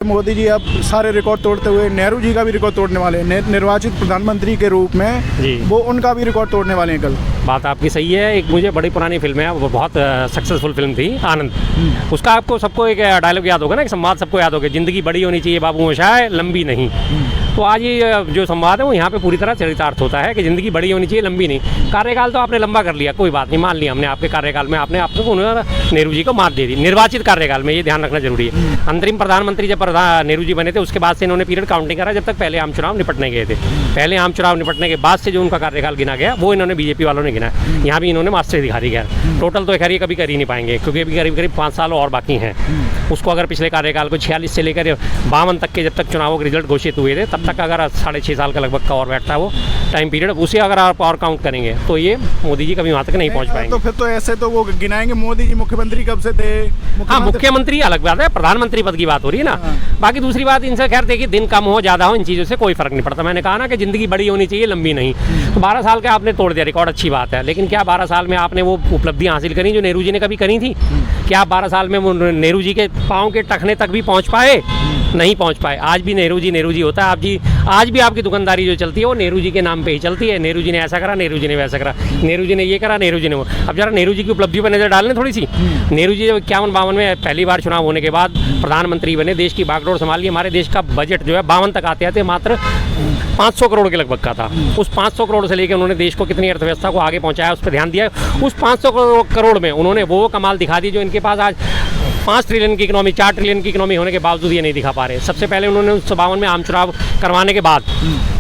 मोदी जी अब सारे रिकॉर्ड तोड़ते हुए नेहरू जी का भी रिकॉर्ड तोड़ने वाले हैं। निर्वाचित प्रधानमंत्री के रूप में जी। वो उनका भी रिकॉर्ड तोड़ने वाले हैं कल। बात आपकी सही है। एक मुझे बड़ी पुरानी फिल्म है, वो बहुत सक्सेसफुल फिल्म थी, आनंद। उसका आपको सबको एक डायलॉग याद होगा ना, एक संवाद सबको याद होगा, जिंदगी बड़ी होनी चाहिए बाबू मोशाय, लंबी नहीं। तो आज ये जो संवाद है वो यहाँ पे पूरी तरह चरितार्थ होता है कि ज़िंदगी बड़ी होनी चाहिए, लंबी नहीं। कार्यकाल तो आपने लंबा कर लिया, कोई बात नहीं, मान लिया हमने आपके कार्यकाल में आपने नेहरू जी को मात दे दी निर्वाचित कार्यकाल में, ये ध्यान रखना जरूरी है। अंतरिम प्रधानमंत्री जब नेहरू जी बने थे उसके बाद से इन्होंने पीरियड काउंटिंग करा जब तक पहले आम चुनाव निपटने गए थे। पहले आम चुनाव निपटने के बाद से जो उनका कार्यकाल गिना गया वो इन्होंने बीजेपी वालों ने गिना। यहाँ भी इन्होंने मास्टर दिखा दी गया। टोटल तो खैर ये कभी कर ही नहीं पाएंगे क्योंकि अभी करीब करीब 5 साल और बाकी हैं। उसको अगर पिछले कार्यकाल को 46 से लेकर 52 तक के जब तक चुनावों के रिजल्ट घोषित हुए थे तब तक अगर 6.5 साल का लगभग का और बैठता है वो टाइम पीरियड, उसे अगर आप और काउंट करेंगे तो ये मोदी जी कभी वहाँ तक नहीं पहुँच पाएंगे। तो फिर तो ऐसे तो वो गिनाएंगे मोदी जी मुख्यमंत्री कब से थे। हाँ, मुख्यमंत्री अलग बात है, प्रधानमंत्री पद की बात हो रही है ना। बाकी दूसरी बात इनसे खैर देखिए, दिन कम हो ज़्यादा हो इन चीज़ों से कोई फर्क नहीं पड़ता। मैंने कहा ना कि ज़िंदगी बड़ी होनी चाहिए, लंबी नहीं। तो 12 साल का आपने तोड़ दिया रिकॉर्ड, अच्छी बात है, लेकिन क्या 12 साल में आपने वो उपलब्धियाँ हासिल करी जो नेहरू जी ने कभी करी थी? क्या आप 12 साल में वो नेहरू जी के पाँव के टखने तक भी पहुँच पाए? नहीं पहुंच पाए। आज भी नेहरू जी होता है। आप जी आज भी आपकी दुकानदारी जो चलती है वो नेहरू जी के नाम पे ही चलती है। नेहरू जी ने ऐसा करा, नेहरू जी ने वैसा करा, नेहरू जी ने ये करा, नेहरू जी ने वो। अब जरा नेहरू जी की उपलब्धि पर नजर डालने थोड़ी सी। नेहरू जी जब 51-52 में पहली बार चुनाव होने के बाद प्रधानमंत्री बने, देश की बागडोर संभाली, हमारे देश का बजट जो है 52 तक आते आते मात्र 500 करोड़ के लगभग का था। उस 500 करोड़ से लेकर उन्होंने देश को कितनी अर्थव्यवस्था को आगे पहुंचाया, उस पर ध्यान दिया। उस 500 करोड़ में उन्होंने वो कमाल दिखा दी जो इनके पास आज 5 ट्रिलियन की इकोनॉमी, 4 ट्रिलियन की इकोनॉमी होने के बावजूद ये नहीं दिखा पा रहे। सबसे पहले उन्होंने 1952 में आम चुनाव करवाने के बाद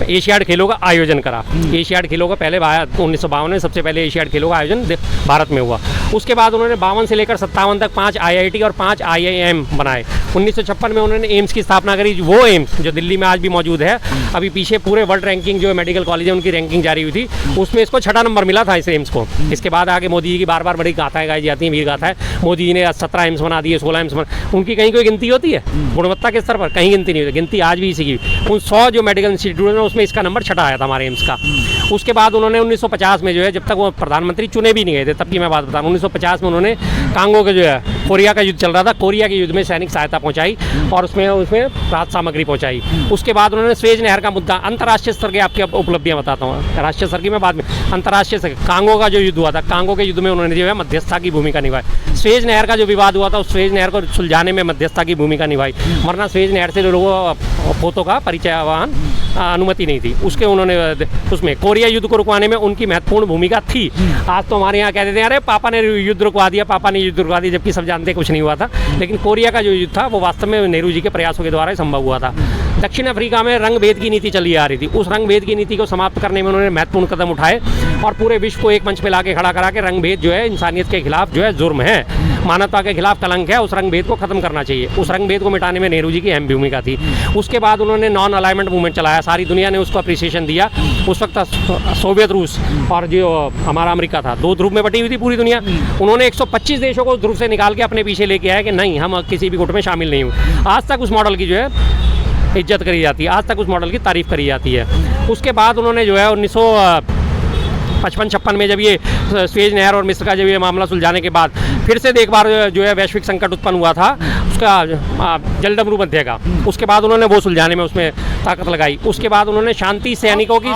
एशियाड खेलों का आयोजन करा। एशियाड खेलों का पहले 1952 में सबसे पहले एशियाड खेलों का आयोजन भारत में हुआ। उसके बाद उन्होंने 52 से लेकर 57 तक 5 IIT और 5 IIM बनाए। 1956 में उन्होंने एम्स की स्थापना करी, वो एम्स जो दिल्ली में आज भी मौजूद है। अभी पीछे पूरे वर्ल्ड रैंकिंग जो मेडिकल कॉलेज है उनकी रैंकिंग जारी हुई थी, उसमें इसको 6ठा नंबर मिला था इस एम्स को। इसके बाद आगे मोदी जी की बार बार बड़ी गाथाएं गाई जाती हैं, वीर गाथाएं। मोदी जी ने 17 एम्स बना दिए, 16 एम्स बना, उनकी कहीं कोई गिनती होती है गुणवत्ता के स्तर पर? कहीं गिनती नहीं होती। गिनती आज भी इसी की। उन 100 जो मेडिकल इंस्टीट्यूट है उसमें इसका नंबर 6ठा आया था हमारे एम्स का। उसके बाद उन्होंने 1950 में जो है, जब तक वो प्रधानमंत्री चुने भी नहीं गए थे तब की मैं बात बता रहा हूँ, 1950 में उन्होंने कांगो के जो है कोरिया का युद्ध चल रहा था, कोरिया के युद्ध में सैनिक सहायता पहुंचाई और उसमें राहत सामग्री पहुंचाई। उसके बाद उन्होंने स्वेज नहर का मुद्दा, अंतर्राष्ट्रीय स्तर की आपकी उपलब्धियां बताता हूँ, राष्ट्रीय स्तर की मैं बाद में, अंतर्राष्ट्रीय स्तर कांगो का जो युद्ध हुआ था, कांगो के युद्ध में उन्होंने जो है मध्यस्थता की भूमिका निभाई। स्वेज नहर का जो विवाद हुआ था उस स्वेज नहर को सुलझाने में मध्यस्थता की भूमिका निभाई, वरना स्वेज नहर से लोगों पोतों का परिचय वाहन अनुमति नहीं थी। उसके उन्होंने उसमें कोरिया युद्ध को रुकवाने में उनकी महत्वपूर्ण भूमिका थी। आज तो हमारे यहाँ कह देते हैं अरे पापा ने युद्ध रुकवा दिया, पापा ने युद्ध रुकवा दिया, जबकि सब जानते कुछ नहीं हुआ था। लेकिन कोरिया का जो युद्ध था वो वास्तव में नेहरू जी के प्रयासों के द्वारा संभव हुआ था। दक्षिण अफ्रीका में रंग भेद की नीति चली आ रही थी, उस रंग भेद की नीति को समाप्त करने में उन्होंने महत्वपूर्ण कदम उठाए और पूरे विश्व को एक मंच पे लाके खड़ा करा के रंग भेद जो है इंसानियत के खिलाफ जो है जुर्म है, मानवता के खिलाफ कलंक है, उस रंग भेद को खत्म करना चाहिए। उस रंग भेद को मिटाने में नेहरू जी की अहम भूमिका थी। उसके बाद उन्होंने नॉन अलाइनमेंट मूवमेंट चलाया, सारी दुनिया ने उसको अप्रिसिएशन दिया। उस वक्त सोवियत रूस और जो हमारा अमेरिका था, 2 ध्रुव में बटी हुई थी पूरी दुनिया। उन्होंने 125 देशों को ध्रुव से निकाल के अपने पीछे लेके आया कि नहीं, हम किसी भी गुट में शामिल नहीं हुए। आज तक उस मॉडल की जो है इज्जत करी जाती है, आज तक उस मॉडल की तारीफ करी जाती है। उसके बाद उन्होंने जो है 1955-56 में जब ये स्वेज नहर और मिस्र का जब ये मामला सुलझाने के बाद फिर से एक बार जो है वैश्विक संकट उत्पन्न हुआ था, उसका जलडमरू मध्य का, उसके बाद उन्होंने वो सुलझाने में उसमें ताकत लगाई। उसके बाद उन्होंने शांति सैनिकों की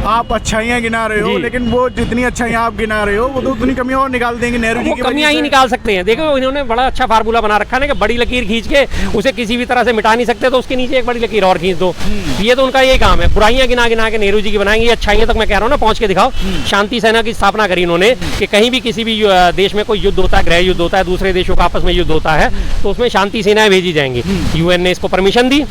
आप अच्छाइयाँ गिना रहे हो, लेकिन वो जितनी अच्छाइयाँ आप गिना रहे हो वो तो उतनी कमियाँ और निकाल देंगे नेहरू जी की। कमियाँ ही निकाल सकते हैं। देखो इन्होंने बड़ा अच्छा फार्मूला बना रखा है कि बड़ी लकीर खींच के उसे किसी भी तरह से मिटा नहीं सकते, तो उसके नीचे एक बड़ी लकीर और खींच दो। ये तो उनका यही काम है, बुराइयाँ गिना गिना के नेहरू जी की बनाएंगे, अच्छाइयाँ तक मैं कह रहा हूँ ना पहुँच के दिखाओ। शांति सेना की स्थापना करी उन्होंने कि कहीं भी किसी भी देश में कोई युद्ध होता है, गृह युद्ध होता है, दूसरे देशों का आपस में युद्ध होता है, तो उसमें शांति सेनाएं भेजी जाएंगी। UN ने इसको परमिशन दी,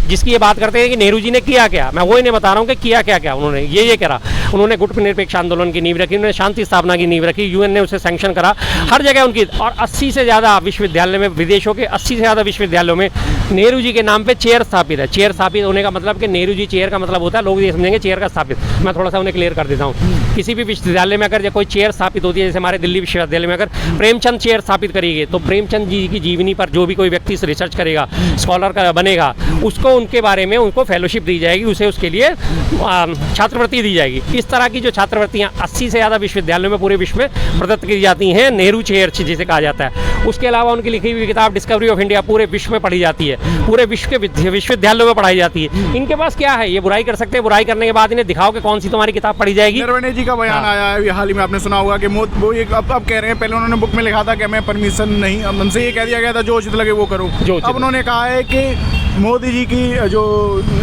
जिसकी ये बात करते हैं कि नेहरू जी ने किया क्या, मैं वो इन्हें बता रहा हूँ कि किया क्या क्या उन्होंने ये करा। उन्होंने गुट निरपेक्ष आंदोलन की नींव रखी, उन्होंने शांति स्थापना की नींव रखी, UN ने उसे सैंक्शन करा हर जगह उनकी। और 80 से ज़्यादा विश्वविद्यालय में, विदेशों के 80 से ज़्यादा विश्वविद्यालयों में नेहरू जी के नाम पे चेयर स्थापित है। चेयर स्थापित होने का मतलब कि नेहरू जी चेयर का मतलब होता है, लोग ये समझेंगे चेयर का स्थापित, मैं थोड़ा सा उन्हें क्लियर कर देता हूँ। किसी भी विश्वविद्यालय में अगर कोई चेयर स्थापित होती है, जैसे हमारे दिल्ली विश्वविद्यालय में अगर प्रेमचंद चेयर स्थापित करेगी, तो प्रेमचंद जी की जीवनी पर जो भी कोई व्यक्ति रिसर्च करेगा, स्कॉलर का बनेगा, उसको उनके बारे में उनको फेलोशिप दी जाएगी, उसे उसके लिए छात्रवृत्ति दी जाएगी। इस तरह की जो छात्रवृत्तियाँ 80 से ज़्यादा विश्वविद्यालयों में पूरे विश्व में प्रदत्त की जाती हैं, नेहरू चेयर जिसे कहा जाता है। उसके अलावा उनकी लिखी हुई किताब डिस्कवरी ऑफ इंडिया पूरे विश्व में पढ़ी जाती है, पूरे विश्व के विश्वविद्यालयों में पढ़ाई जाती है। इनके पास क्या है, ये बुराई कर सकते हैं, बुराई करने के बाद इन्हें दिखाओ कि कौन सी तुम्हारी किताब पढ़ी जाएगी। नरवणे जी का बयान आया है हाल ही में, आपने सुना होगा कि वो एक अब कह रहे हैं, पहले उन्होंने बुक में लिखा था कि मैं परमिशन नहीं, हमसे ये कह दिया गया था जो उचित लगे वो करो। अब उन्होंने कहा है कि मोदी जी की जो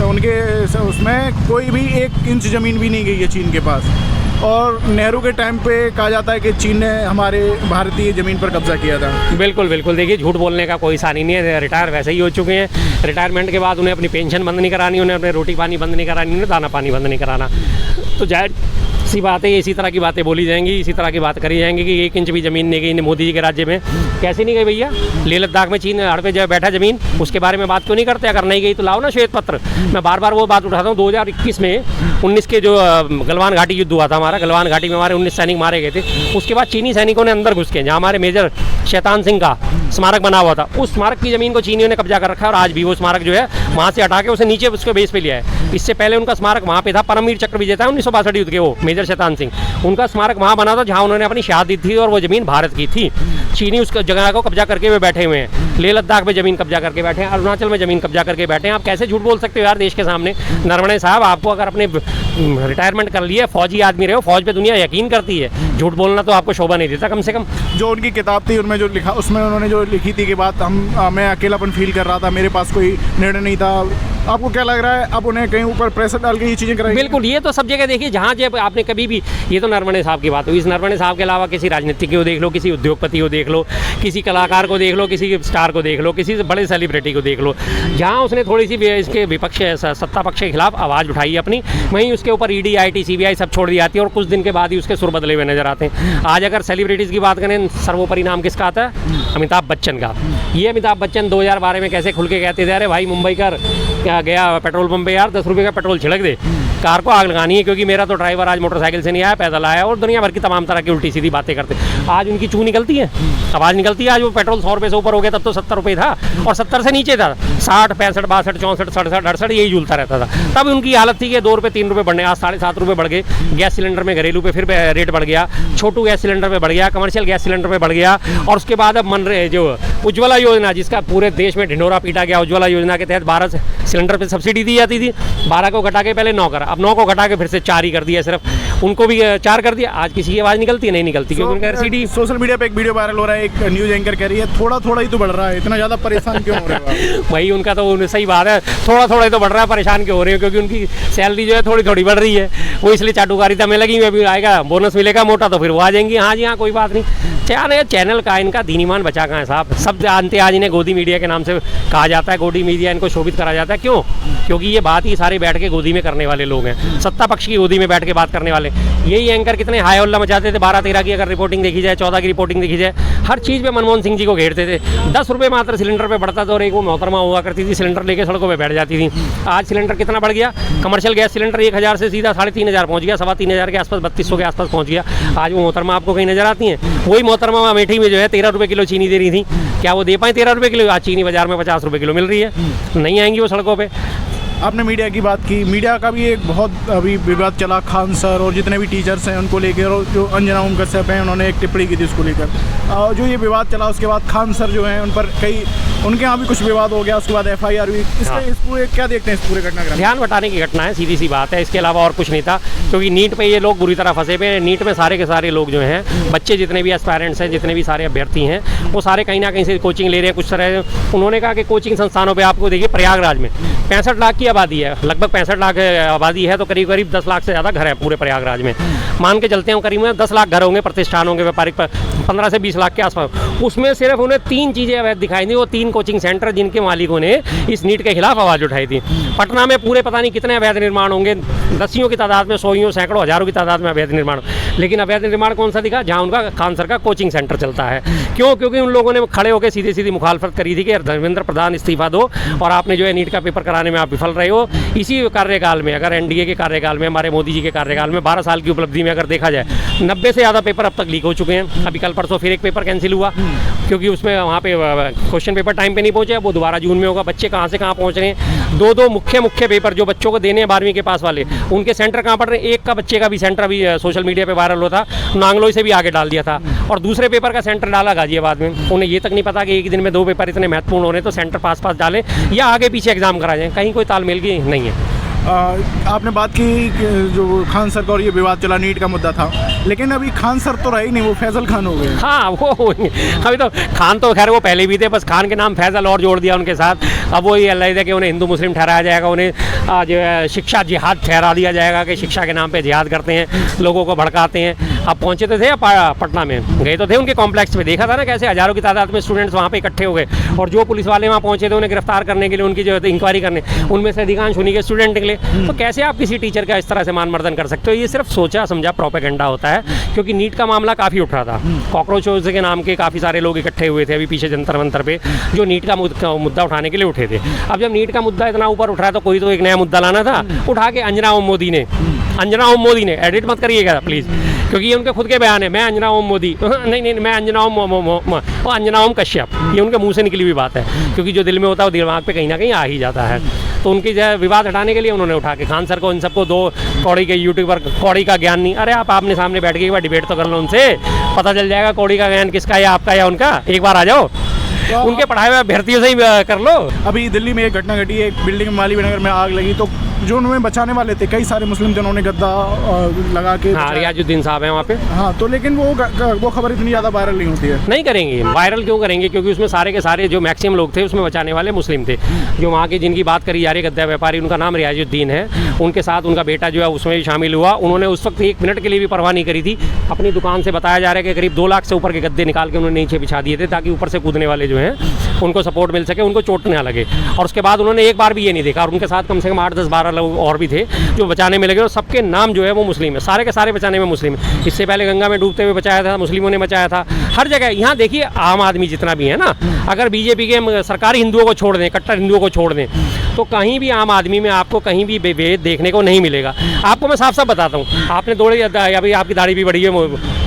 उनके उसमें कोई भी 1 इंच ज़मीन भी नहीं गई है चीन के पास, और नेहरू के टाइम पे कहा जाता है कि चीन ने हमारे भारतीय ज़मीन पर कब्जा किया था। बिल्कुल बिल्कुल, देखिए झूठ बोलने का कोई सानी नहीं है, रिटायर वैसे ही हो चुके हैं। रिटायरमेंट के बाद उन्हें अपनी पेंशन बंद नहीं करानी, उन्हें अपने रोटी पानी बंद नहीं करानी, उन्हें दाना पानी बंद नहीं कराना। तो जाहिर सी बात है, इसी तरह की बातें बोली जाएंगी, इसी तरह की बात करी जाएंगी कि 1 इंच भी ज़मीन नहीं गई मोदी जी के राज्य में। कैसे नहीं गई भैया? लेह लद्दाख में चीन हड़ पे जब बैठा ज़मीन, उसके बारे में बात क्यों नहीं करते? अगर नहीं गई तो लाओ ना श्वेत पत्र। मैं बार बार वो बात उठाता हूँ, 2021 में 19 के जो गलवान घाटी युद्ध हुआ था हमारा, गलवान घाटी में हमारे 19 सैनिक मारे गए थे। उसके बाद चीनी सैनिकों ने अंदर घुस के, जहाँ हमारे मेजर शैतान सिंह का स्मारक बना हुआ था, उस स्मारक की ज़मीन को चीनियों ने कब्जा कर रखा है, और आज भी वो स्मारक जो है वहाँ से हटा के उसे नीचे उसके बेस पे लिया है। इससे पहले उनका स्मारक वहाँ पे था, परमवीर चक्र विजेता 1962 युद्ध के वो मेजर शैतान सिंह, उनका स्मारक वहाँ बना था जहाँ उन्होंने अपनी शहादत दी थी, और वो ज़मीन भारत की थी। चीनी उस जगह को कब्जा करके वे बैठे हुए हैं, लेह लद्दाख में ज़मीन कब्जा करके बैठे हैं, अरुणाचल में ज़मीन कब्जा करके बैठे हैं। आप कैसे झूठ बोल सकते हो यार देश के सामने? नरवणे साहब, आपको अगर अपने रिटायरमेंट कर लिए, फौजी आदमी रहे हो, फौज पे दुनिया यकीन करती है, झूठ बोलना तो आपको शोभा नहीं देता कम से कम। जो उनकी किताब थी उनमें जो लिखा, उसमें उन्होंने जो लिखी थी कि बात मैं अकेलापन फील कर रहा था, मेरे पास कोई निर्णय नहीं था। आपको क्या लग रहा है अब उन्हें कहीं ऊपर प्रेशर डाल के ये चीज़ें कराई? बिल्कुल, ये तो सब जगह देखिए, जहाँ जब आपने कभी भी, ये तो नरवणे साहब की बात हुई, इस नरवणे साहब के अलावा किसी राजनीतिक को देख लो, किसी उद्योगपति को देख लो, किसी कलाकार को देख लो, किसी स्टार को देख लो, किसी बड़े सेलिब्रिटी को देख लो, जहाँ उसने थोड़ी सी इसके विपक्ष सत्ता पक्ष के खिलाफ आवाज़ उठाई अपनी, वहीं उसके ऊपर ईडी IT CBI सब छोड़ दी जाती है, और कुछ दिन के बाद ही उसके सुर बदले हुए नजर आते हैं। आज अगर सेलिब्रिटीज़ की बात करें, सर्वोपरि नाम किसका आता है? अमिताभ बच्चन का। ये अमिताभ बच्चन 2012 में कैसे खुल के कहते थे, अरे भाई मुंबई कर क्या गया पेट्रोल पंप पे यार, 10 रुपये का पेट्रोल छिड़क दे, कार को आग लगानी है, क्योंकि मेरा तो ड्राइवर आज मोटरसाइकिल से नहीं आया, पैदल आया, और दुनिया भर की तमाम तरह की उल्टी सीधी बातें करते। आज उनकी चू निकलती है, आवाज़ निकलती है। आज वो पेट्रोल 100 रुपये से ऊपर हो गया, तब तो 70 रुपये था, और 70 से नीचे था, 60, 65, 62, 64, 67, 68 यही झूलता रहता था। तब उनकी हालत थी कि 2 रुपये 3 रुपये बढ़ने, आज 7.5 रुपये बढ़ गए। गैस सिलेंडर में, घरेलू पे फिर रेट बढ़ गया, छोटू गैस सिलेंडर पे बढ़ गया, कमर्शियल गैस सिलेंडर पे बढ़ गया, और उसके बाद अब मन रहे जो उज्ज्वला योजना, जिसका पूरे देश में ढिंढोरा पीटा गया, उज्ज्वला योजना के तहत 12 सिलेंडर पे सब्सिडी दी जाती थी, 12 को घटा के पहले 9 करा, अब 9 को घटा के फिर से 4 ही कर दिया, सिर्फ उनको भी 4 कर दिया। आज किसी की आवाज़ निकलती है? नहीं निकलती, क्योंकि उनका RCD। सोशल मीडिया पे एक वीडियो वायरल हो रहा है, एक न्यूज़ एंकर कह रही है थोड़ा थोड़ा ही तो बढ़ रहा है, इतना ज़्यादा परेशान क्यों हो रहे हो? वही उनका तो सही बात है, थोड़ा थोड़ा ही तो बढ़ रहा है, परेशान क्यों हो रहे हो? क्योंकि उनकी सैलरी जो है थोड़ी थोड़ी बढ़ रही है, वो इसलिए चाटुकारिता में लगी हुई, अभी आएगा बोनस मिलेगा मोटा तो फिर वो आ जाएंगी। हाँ जी हाँ, कोई बात नहीं। चैनल का इनका दीनीमान बचा कहाँ है साहब? सब जानते आज इन्हें गोदी मीडिया के नाम से कहा जाता है, गोदी मीडिया इनको शोभित करा जाता है। क्यों? क्योंकि ये बात ही सारे बैठ के गोदी में करने वाले लोग हैं, सत्ता पक्ष की गोदी में बैठ के बात करने वाले। यही एंकर कितने हाय हल्ला मचाते थे 12-13 की अगर रिपोर्टिंग देखी जाए, 14 की रिपोर्टिंग देखी जाए, हर चीज़ पे मनमोहन सिंह जी को घेरते थे। 10 रुपये मात्र सिलेंडर पे बढ़ता था, और एक वो मोहतरमा हुआ करती थी, सिलेंडर लेके सड़कों पे बैठ जाती थी। आज सिलेंडर कितना बढ़ गया? कमर्शियल गैस सिलेंडर 1000 से सीधा 3500 पहुँच गया, 3500 के आसपास, 3200 के आसपास पहुँच गया। आज वो मोहतरमा आपको कहीं नजर आती हैं? वही मोहतरमा अमेठी में जो है 13 रुपये किलो चीनी दे रही थी, क्या वो दे पाए 13 रुपये किलो? आज चीनी बाजार में 50 रुपये किलो मिल रही है, नहीं आएंगी वो सड़कों पर। आपने मीडिया की बात की, मीडिया का भी एक बहुत अभी विवाद चला, खान सर और जितने भी टीचर्स हैं उनको लेकर, और जो अंजना ओम कश्यप हैं उन्होंने एक टिप्पणी की थी उसको लेकर, जो ये विवाद चला उसके बाद खान सर जो हैं उन पर कई, उनके यहाँ भी कुछ विवाद हो गया, उसके बाद FIR हुई। इस पूरे क्या देखते हैं इस पूरे घटनाक्रम? ध्यान बटाने की घटना है, सीधी सी बात है, इसके अलावा और कुछ नहीं था। क्योंकि नीट पे ये लोग बुरी तरह फंसे हुए हैं। नीट में सारे के सारे लोग जो हैं, बच्चे जितने भी एस्पायरेंट्स हैं, जितने भी सारे अभ्यर्थी हैं, वो सारे कहीं ना कहीं से कोचिंग ले रहे हैं कुछ तरह। उन्होंने कहा कि कोचिंग संस्थानों पर आपको देखिए, प्रयागराज में 65 लाख की आबादी है, लगभग 65 लाख आबादी है, तो करीब करीब 10 लाख से ज़्यादा घर है पूरे प्रयागराज में। मान के चलते हैं करीब 10 लाख घर होंगे, प्रतिष्ठान होंगे व्यापारिक, 15 से 20 लाख के आसपास। उसमें सिर्फ उन्हें 3 चीज़ें अवैध दिखाई दी, वो 3 कोचिंग सेंटर जिनके मालिकों ने इस नीट के खिलाफ आवाज़ उठाई थी। पटना में पूरे पता नहीं कितने अवैध निर्माण होंगे, दसियों की तादाद में, सौयों, सैकड़ों, हज़ारों की तादाद में अवैध निर्माण। लेकिन अवैध निर्माण कौन सा दिखा? जहाँ उनका खान सर का कोचिंग सेंटर चलता है। क्यों? क्योंकि उन लोगों ने खड़े होकर सीधी सीधी मुखालफत करी थी कि धर्मेंद्र प्रधान इस्तीफा दो, और आपने जो है नीट का पेपर कराने में आप विफल रहे हो। इसी कार्यकाल में, अगर NDA के कार्यकाल में, हमारे मोदी जी के कार्यकाल में 12 साल की उपलब्धि में अगर देखा जाए, 90 से ज़्यादा पेपर अब तक लीक हो चुके हैं। अभी कल परसों फिर एक पेपर कैंसिल हुआ। क्योंकि उसमें वहाँ पे क्वेश्चन पेपर टाइम पे नहीं पहुँचे, वो दोबारा जून में होगा। बच्चे कहाँ से कहाँ पहुँच रहे हैं, दो मुख्य पेपर जो बच्चों को देने हैं 12वीं के पास वाले, उनके सेंटर कहाँ पड़ रहे हैं। एक का बच्चे का भी सेंटर अभी सोशल मीडिया पे वायरल होता, नांगलोई से भी आगे डाल दिया था, और दूसरे पेपर का सेंटर डाला गाजियाबाद में। उन्हें ये तक नहीं पता कि एक दिन में 2 पेपर इतने महत्वपूर्ण हो रहे हैं, तो सेंटर पास डालें या आगे पीछे एग्जाम करा जाए, कहीं कोई तालमेल की नहीं है। आपने बात की कि जो खान सर का और ये विवाद चला, नीट का मुद्दा था, लेकिन अभी खान सर तो रहे ही नहीं, वो फैजल खान हो गए। हाँ, वो अभी तो खान तो खैर वो पहले भी थे, बस खान के नाम फैजल और जोड़ दिया उनके साथ। अब वो ये अल्लाह है कि उन्हें हिंदू मुस्लिम ठहराया जाएगा, उन्हें जो है शिक्षा जिहाद ठहरा दिया जाएगा कि शिक्षा के नाम पे जिहाद करते हैं, लोगों को भड़काते हैं। अब पहुँचे तो थे पटना में, गए तो थे उनके कॉम्प्लेक्स में, देखा था ना कैसे हज़ारों की तादाद में स्टूडेंट्स वहाँ पे इकट्ठे हो गए, और जो पुलिस वाले वहाँ पहुँचे थे उन्हें गिरफ्तार करने के लिए, उनकी जो इंक्वायरी करने, उनमें से अधिकांश उन्हीं के स्टूडेंट निकले। तो कैसे आप किसी टीचर का इस तरह से मान मर्दन कर सकते हो? ये सिर्फ सोचा समझा प्रोपेगेंडा होता है, क्योंकि नीट का मामला काफ़ी उठ रहा था। कॉकरोचों के नाम के काफ़ी सारे लोग इकट्ठे हुए थे अभी पीछे जंतर मंतर पे, जो नीट का मुद्दा उठाने के लिए उठे थे। अब जब नीट का मुद्दा इतना ऊपर उठ रहा है, तो कोई तो एक नया मुद्दा लाना था, उठा के अंजना ओम मोदी ने एडिट मत करिएगा प्लीज़, क्योंकि ये उनके खुद के बयान है, मैं अंजना ओम मोदी नहीं, मैं अंजना ओम कश्यप, ये उनके मुंह से निकली हुई बात है, क्योंकि जो दिल में होता है वो दिमाग पे कहीं ना कहीं आ ही जाता है। तो उनकी जो विवाद हटाने के लिए उन्होंने उठा के खान सर को, इन सबको 2 कौड़ी के यूट्यूबर, कौड़ी का ज्ञान नहीं। अरे आप आमने सामने बैठ के एक बार डिबेट तो कर लो उनसे, पता चल जाएगा कौड़ी का ज्ञान किसका है, आपका या उनका। एक बार आ जाओ, उनके पढ़ाए हुए अभ्यर्थियों से ही कर लो। अभी दिल्ली में एक घटना घटी है, एक बिल्डिंग मालवीय नगर में आग लगी, तो जो उन्हें बचाने वाले थे कई सारे मुस्लिम जिन्होंने गद्दा लगा के, हाँ, रियाजुद्दीन साहब हैं वहाँ पे। हाँ, तो लेकिन वो खबर इतनी ज़्यादा वायरल नहीं होती है। नहीं करेंगे, वायरल क्यों करेंगे, क्योंकि उसमें सारे के सारे जो मैक्सिमम लोग थे उसमें बचाने वाले मुस्लिम थे। जो वहाँ के जिनकी बात करी जा रही है गद्दा व्यापारी, उनका नाम रियाजुद्दीन है, उनके साथ उनका बेटा जो है उसमें भी शामिल हुआ। उन्होंने उस वक्त 1 मिनट के लिए भी परवाह नहीं करी थी। अपनी दुकान से बताया जा रहा है कि करीब 2 लाख से ऊपर के गद्दे निकाल के उन्होंने नीचे बिछा दिए थे, ताकि ऊपर से कूदने वाले जो हैं उनको सपोर्ट मिल सके, उनको चोट ना लगे। और उसके बाद उन्होंने एक बार भी ये नहीं देखा, और उनके साथ कम से कम 8, 10, 12 लोग और भी थे जो बचाने में लगे, और सबके नाम जो है वो मुस्लिम है, सारे के सारे बचाने में मुस्लिम है। इससे पहले गंगा में डूबते हुए बचाया था, मुस्लिमों ने बचाया था। हर जगह यहाँ देखिए, आम आदमी जितना भी है ना, अगर बीजेपी के सरकारी हिंदुओं को छोड़ दें, कट्टर हिंदुओं को छोड़ दें, तो कहीं भी आम आदमी में आपको कहीं भी भेद देखने को नहीं मिलेगा। आपको मैं साफ साफ बताता हूँ, आपने दौड़े, अभी आपकी दाढ़ी भी बड़ी है,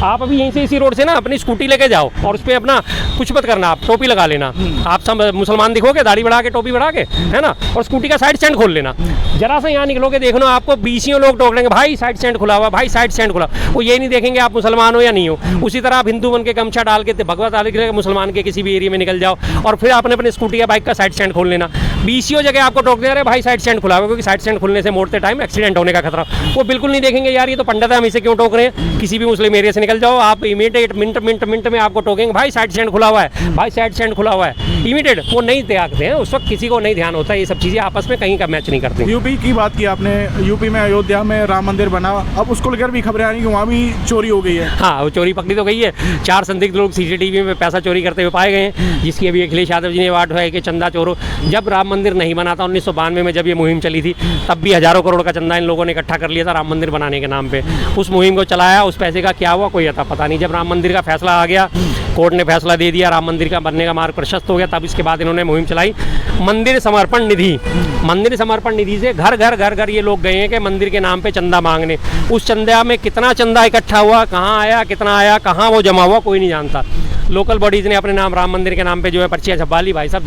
आप अभी यहीं से इसी रोड से ना अपनी स्कूटी लेके जाओ, और उस पर अपना कुछ मत करना, आप टोपी लगा लेना। आप सब मुसलमान दिखोगे, दाढ़ी बढ़ा के, टोपी बढ़ा के, है ना, और स्कूटी का साइड स्टैंड खोल लेना। जरा सा यहाँ निकलोगे, देखना आपको 20 लोग टोक लेंगे, भाई साइड स्टैंड खुला हुआ, भाई साइड स्टैंड खुला। वो ये नहीं देखेंगे आप मुसलमान हो या नहीं हो। उसी तरह आप हिंदू बन के गमछा डाल के भगवत डाल के मुसलमान के किसी भी एरिया में निकल जाओ, और फिर आपने अपने स्कूटी या बाइक का साइड स्टैंड खोल लेना। 20 जगह आपको टोक दे रहे भाई साइड स्टैंड खुला हुआ, क्योंकि साइड स्टैंड खुलने से मोड़ते टाइम एक्सीडेंट होने का खतरा। वो बिल्कुल नहीं देखेंगे, यार ये तो पंडित है, हम इसे क्यों टोक रहे हैं। किसी भी मुस्लिम एरिया से निकल जाओ आप, इमीडिएट मिनट में आपको टोकेंगे, भाई साइड स्टैंड खुला हुआ है, भाई साइड स्टैंड खुला हुआ है। इमीडिएट वो नहीं त्यागते हैं, उस वक्त किसी को नहीं ध्यान होता, ये सब चीज़ें आपस में कहीं का मैच नहीं करते। यूपी की बात की आपने, यूपी में अयोध्या में राम मंदिर बना, अब उसको लेकर भी खबरें आ रही कि वहाँ भी चोरी हो गई है। हाँ, वो चोरी पकड़ी तो गई है। 4 संदिग्ध लोग CCTV में पैसा चोरी करते हुए पाए गए हैं, जिसकी अभी अखिलेश यादव जी ने वाट है कि चंदा चोरो। जब राम मंदिर नहीं बना था 1992 में, जब ये मुहिम चली थी, तब भी हज़ारों करोड़ का चंदा इन लोगों ने इकट्ठा कर लिया था राम मंदिर बनाने के नाम पे। उस मुहिम को चलाया, उस पैसे का क्या हुआ कोई अता पता नहीं। जब राम मंदिर का फैसला आ गया, कोर्ट ने फैसला दे दिया, राम मंदिर का बनने का मार्ग प्रशस्त हो गया, तब इसके बाद इन्होंने मुहिम चलाई मंदिर समर्पण निधि। मंदिर समर्पण निधि से घर घर ये लोग गए हैं कि मंदिर के नाम पे चंदा मांगने। उस चंदा में कितना चंदा इकट्ठा हुआ, कहाँ आया, कितना आया, कहाँ वो जमा हुआ, कोई नहीं जानता। लोकल बॉडीज़ ने अपने नाम राम मंदिर के नाम पे जो है पर्चियाँ छपवा ली, भाई साहब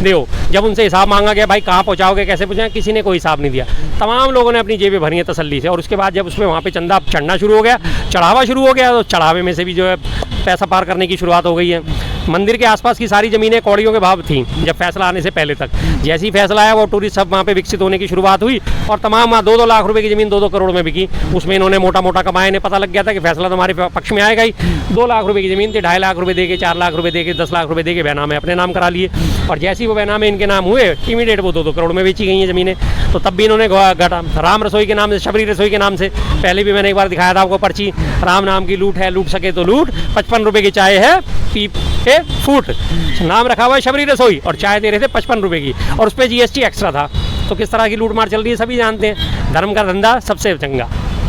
देओ। जब उनसे हिसाब मांगा गया, भाई कहाँ पहुँचाओगे, कैसे पहुँचाएं, किसी ने कोई हिसाब नहीं दिया। तमाम लोगों ने अपनी जेबें भरी हैं तसल्ली से। और उसके बाद जब उसमें वहाँ पे चंदा चढ़ना शुरू हो गया, चढ़ावा शुरू हो गया, तो चढ़ावे में से भी जो है पैसा पार करने की शुरुआत हो गई है। मंदिर के आसपास की सारी ज़मीनें कौड़ियों के भाव थी जब फैसला आने से पहले तक। जैसे ही फैसला आया, वो टूरिस्ट सब वहाँ पे विकसित होने की शुरुआत हुई, और तमाम 2-2 लाख रुपए की ज़मीन 2-2 करोड़ में बिकी। उसमें इन्होंने मोटा मोटा कमाया, इन्हें पता लग गया था कि फैसला तो हमारे पक्ष में आएगा ही। 2 लाख रुपए की ज़मीन थी, 2.5 लाख रुपए देके, 4 लाख रुपए देके, 10 लाख रुपए देके बैनामे अपने नाम करा लिए। और जैसे ही वो बैनामे इनके नाम हुए, इमीडिएट वो 2-2 करोड़ में बेची गई हैं ज़मीनें। तो तब भी इन्होंने घटा राम रसोई के नाम से, शबरी रसोई के नाम से, पहले भी मैंने एक बार दिखाया था आपको पर्ची, राम नाम की लूट है, लूट सके तो लूट, 55 रुपए की चाय है, पी ए फूट, नाम रखा हुआ है शबरी रसोई, और चाय दे रहे थे 55 रुपए की, और उस पर GST एक्स्ट्रा था। तो किस तरह की लूट मार चल रही है सभी जानते हैं। धर्म का धंधा सबसे चंगा।